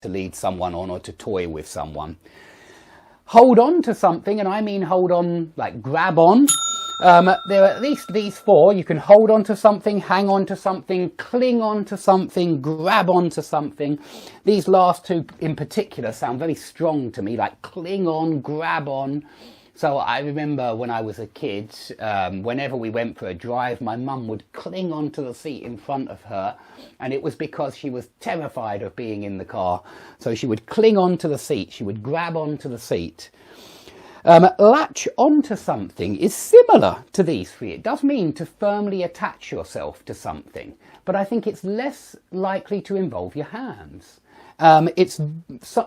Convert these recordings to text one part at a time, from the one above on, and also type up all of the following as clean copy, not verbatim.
to lead someone on or to toy with someone. Hold on to something, and I mean hold on like grab on. There are at least these four. You can hold on to something, hang on to something, cling on to something, grab on to something. These last two in particular sound very strong to me, like cling on, grab on. So I remember when I was a kid, whenever we went for a drive, my mum would cling onto the seat in front of her, and it was because she was terrified of being in the car. So she would cling onto the seat, she would grab onto the seat. Latch onto something is similar to these three. It does mean to firmly attach yourself to something, but I think it's less likely to involve your hands. It's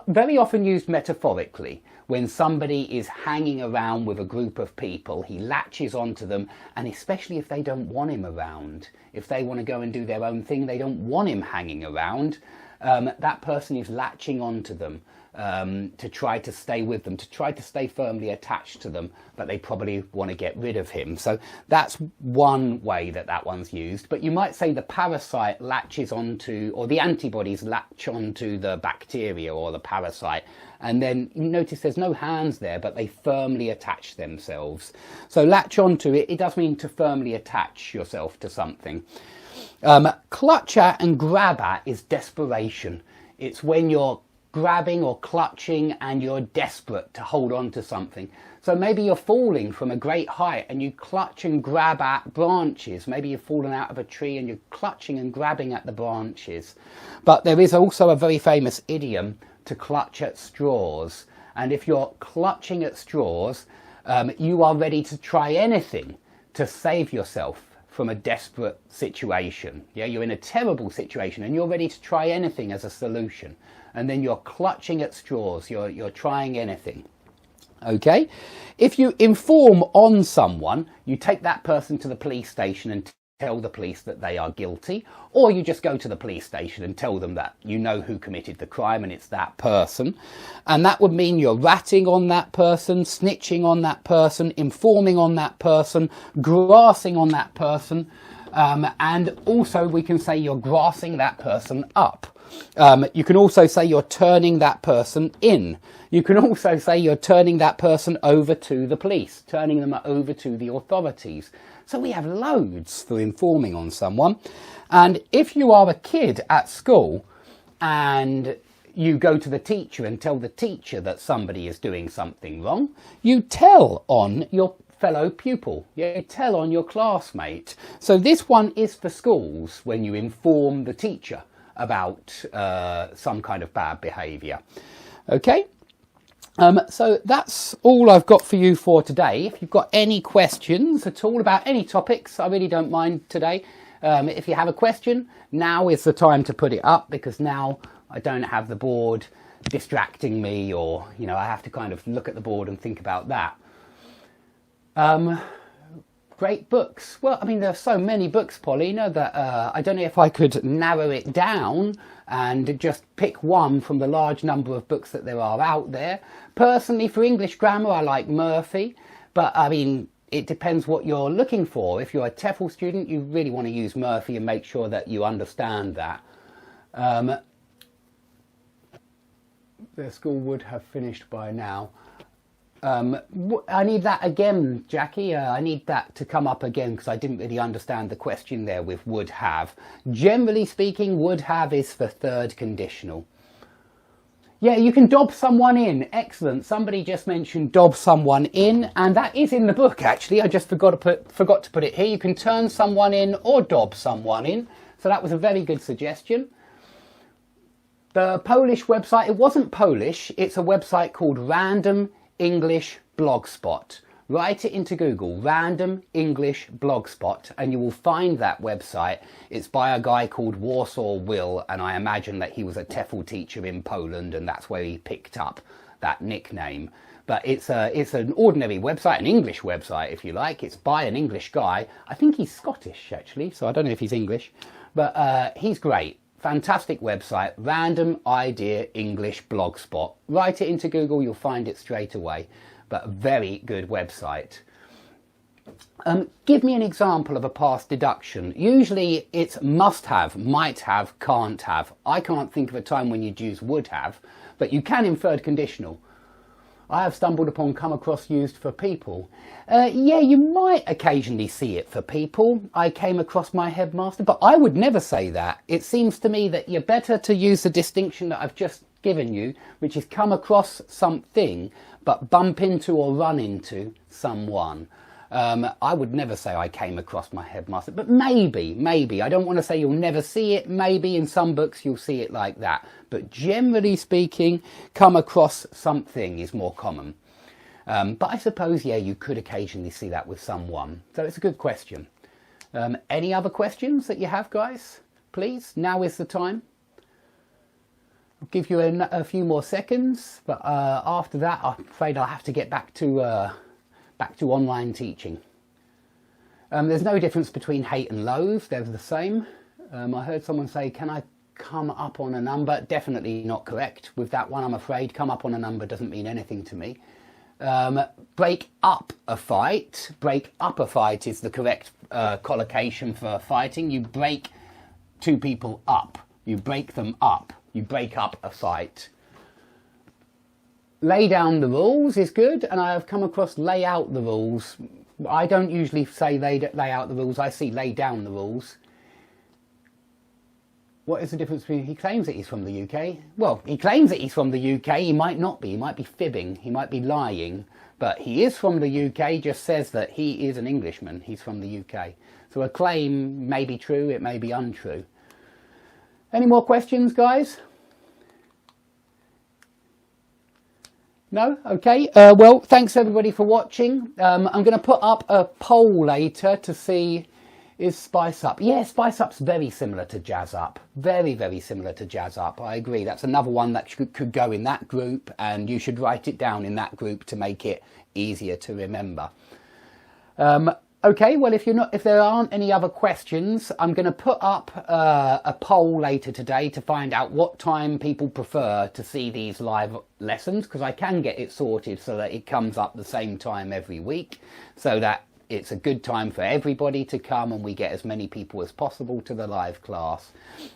very often used metaphorically. When somebody is hanging around with a group of people, he latches onto them, and especially if they don't want him around, if they want to go and do their own thing, they don't want him hanging around, that person is latching onto them to try to stay with them, to try to stay firmly attached to them, but they probably want to get rid of him. So that's one way that that one's used. But you might say the parasite latches onto, or the antibodies latch onto the bacteria or the parasite, and then you notice there's no hands there, but they firmly attach themselves. So latch onto it, it does mean to firmly attach yourself to something. Clutch at and grab at is desperation. It's when you're grabbing or clutching and you're desperate to hold on to something. So maybe you're falling from a great height and you clutch and grab at branches. Maybe you've fallen out of a tree and you're clutching and grabbing at the branches. But there is also a very famous idiom to clutch at straws. And if you're clutching at straws, you are ready to try anything to save yourself from a desperate situation. Yeah, you're in a terrible situation and you're ready to try anything as a solution. And then you're clutching at straws, you're trying anything. Okay? If you inform on someone, you take that person to the police station and tell the police that they are guilty, or you just go to the police station and tell them that you know who committed the crime and it's that person. And that would mean you're ratting on that person, snitching on that person, informing on that person, grassing on that person, and also we can say you're grassing that person up. You can also say you're turning that person in. You can also say you're turning that person over to the police, turning them over to the authorities. So we have loads for informing on someone. And if you are a kid at school and you go to the teacher and tell the teacher that somebody is doing something wrong, you tell on your fellow pupil, you tell on your classmate. So this one is for schools when you inform the teacher about some kind of bad behaviour. Okay, so that's all I've got for you for today. If you've got any questions at all about any topics, I really don't mind today. If you have a question, now is the time to put it up, because now I don't have the board distracting me, or you know, I have to kind of look at the board and think about that. Great books. Well, I mean, there are so many books, Paulina, that I don't know if I could narrow it down and just pick one from the large number of books that there are out there. Personally, for English grammar, I like Murphy, but I mean, it depends what you're looking for. If you're a TEFL student, you really want to use Murphy and make sure that you understand that. The school would have finished by now. I need that again, Jackie. I need that to come up again, because I didn't really understand the question there with would have. Generally speaking, would have is for third conditional. Yeah, you can dob someone in. Excellent. Somebody just mentioned dob someone in, and that is in the book, actually. I just forgot to put it here. You can turn someone in or dob someone in. So that was a very good suggestion. The Polish website, it wasn't Polish. It's a website called Random English Blogspot. Write it into Google, Random English Blogspot, and you will find that website. It's by a guy called Warsaw Will, and I imagine that he was a TEFL teacher in Poland, and that's where he picked up that nickname. But it's an ordinary website, an English website, if you like. It's by an English guy. I think he's Scottish, actually, so I don't know if he's English, but he's great. Fantastic website, Random Idea English Blogspot. Write it into Google, you'll find it straight away. But a very good website. Give me an example of a past deduction. Usually it's must have, might have, can't have. I can't think of a time when you'd use would have, but you can in third conditional. I have stumbled upon, come across, used for people. Yeah, you might occasionally see it for people. I came across my headmaster, but I would never say that. It seems to me that you're better to use the distinction that I've just given you, which is come across something, but bump into or run into someone. I would never say I came across my headmaster, but maybe. I don't want to say you'll never see it. Maybe in some books you'll see it like that. But generally speaking, come across something is more common. But I suppose, yeah, you could occasionally see that with someone. So it's a good question. Any other questions that you have, guys? Please, now is the time. I'll give you a few more seconds, but after that, I'm afraid I'll have to get back to online teaching. There's no difference between hate and loathe, they're the same. I heard someone say, can I come up on a number? Definitely not correct with that one, I'm afraid. Come up on a number doesn't mean anything to me. Break up a fight. Break up a fight is the correct collocation for fighting. You break two people up. You break them up. You break up a fight. Lay down the rules is good, and I have come across lay out the rules. I don't usually say lay out the rules, I see lay down the rules. What is the difference between, he claims that he's from the UK? Well, he claims that he's from the UK, he might not be, he might be fibbing, he might be lying, but he is from the UK, just says that he is an Englishman, he's from the UK. So a claim may be true, it may be untrue. Any more questions, guys? No? Okay. Well, thanks everybody for watching. I'm going to put up a poll later to see, is Spice Up? Yeah, Spice Up's very similar to Jazz Up. Very, very similar to Jazz Up. I agree. That's another one that could go in that group, and you should write it down in that group to make it easier to remember. Okay, well, if there aren't any other questions, I'm going to put up a poll later today to find out what time people prefer to see these live lessons, because I can get it sorted so that it comes up the same time every week, so that it's a good time for everybody to come and we get as many people as possible to the live class.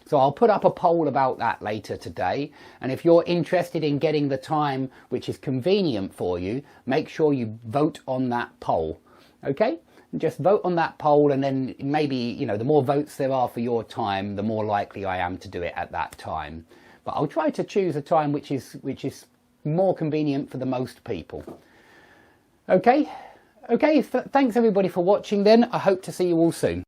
So I'll put up a poll about that later today, and if you're interested in getting the time which is convenient for you, make sure you vote on that poll. Okay? Just vote on that poll, and then maybe, you know, the more votes there are for your time, the more likely I am to do it at that time. But I'll try to choose a time which is more convenient for the most people. Okay? Okay, thanks everybody for watching then. I hope to see you all soon.